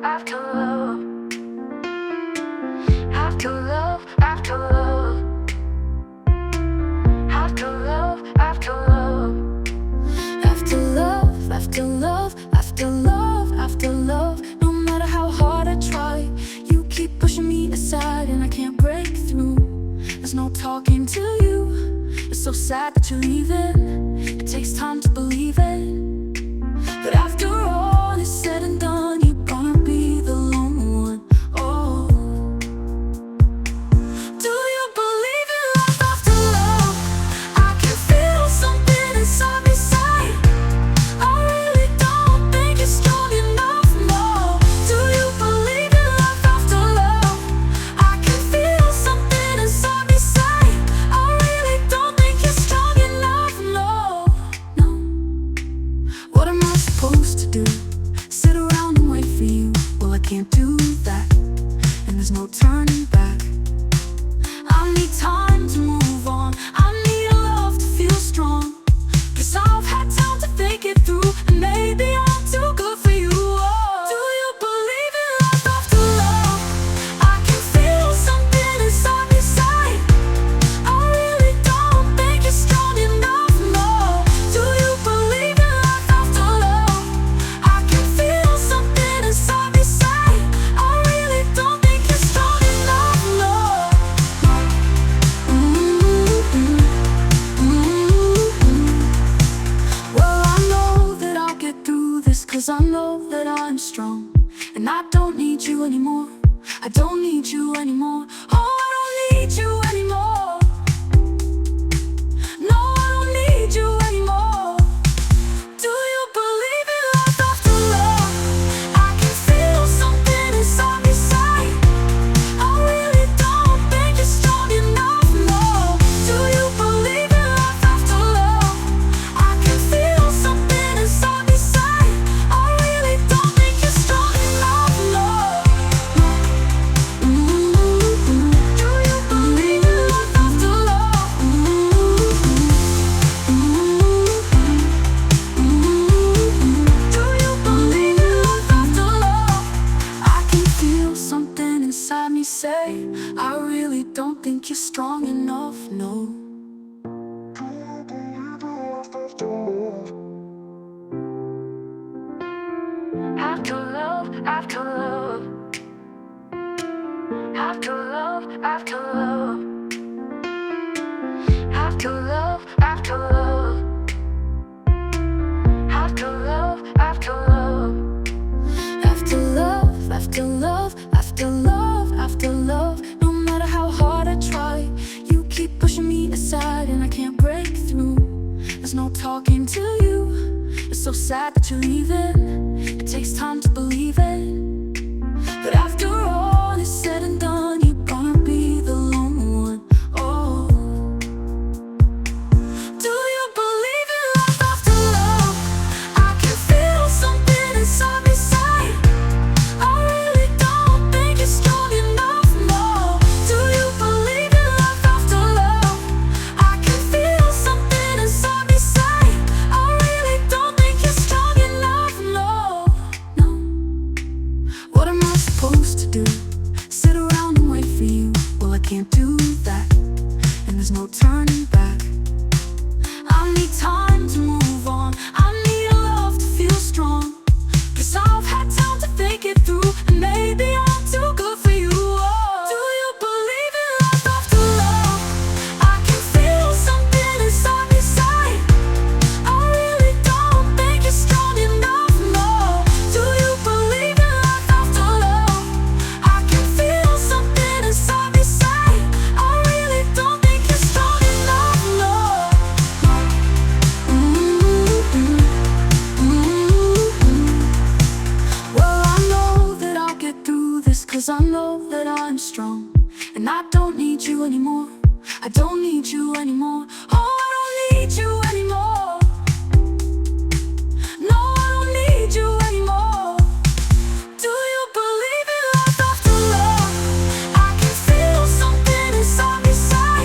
after love, after love, after love, after love, after love, after love, after love, after love, after love. No matter how hard I try, you keep pushing me aside and I can't break through. There's no talking to you. It's so sad that you're leaving. It takes time to believe it, but after all is said and done, you're gonna be the lonely one. Oh, do you believe in love after love? I can feel something inside me say I really don't think it's strong enough, no. Do you believe in love after love? I can feel something inside me say I really don't think it's strong enough, no, no. What am I supposed to do? Sit around and wait for you? Well, I can't do that, and there's no turning back. I need time to move on. I need a love to feel strong, 'cause I've had time to think it through, and maybe I'm too good for you. Oh, do you believe in love after love? I can feel something inside me say I really don't think it's strong enough, no. Do you believe in love after love? I can feel something inside me say I really don't think it's strong enough, no. Well, I know that I'll get through this, 'cause I know that I'm strong, and I don't need you anymore. I don't need you anymore. Oh, I don't need you anymore. No, I don't need you anymore. Do you believe in love after love? I can feel something inside me say I really don't think it's strong enough, no. Do you believe in love after love? I can feel something inside me say I really don't think it's strong enough, no. Do you believe in love after love? Do you believe in love after love? I can feel something inside me say I really don't think you're strong enough, no. After love, after love, after love, after love, after love, after love, after love, after love, after love, after love, after love, after love. No matter how hard I try, you keep pushing me aside and I can't break through. There's no talking to you. It's so sad that you're leaving. It takes time to believe it, but after all is said and done, you're gonna be the lonely one. Oh, do you believe in love after love? I can feel something inside me say I really don't think it's strong enough, no. Do you believe in love after love? I can feel something inside me say I really don't think it's strong enough, no, no. What am I supposed to do? Sit around and wait for you? Well, I can't do that, and there's no turning back. I need time to move on. I need a love to feel strong, 'cause I've had time to think it through, and maybe I'm too good for you. Oh, do you believe in love after love? I can feel something inside me say I really don't think it's strong enough, no. Do you believe in love after love? I can feel something inside me say I really don't think it's strong enough, no. Well, I know that I'll get through this, 'cause I know that I'm strong, and I don't need you anymore. I don't need you anymore. Oh, I don't need you anymore. No, I don't need you anymore. Do you believe in love after love? I can feel something inside me say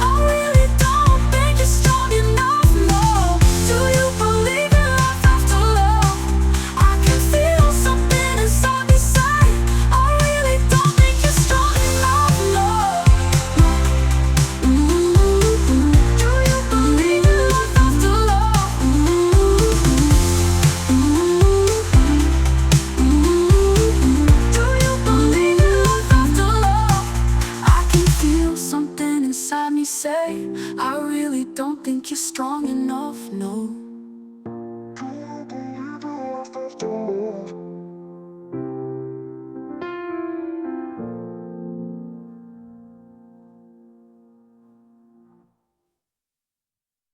I really don't think it's strong enough, no. Do you believe in love after love? I can feel something inside strong enough.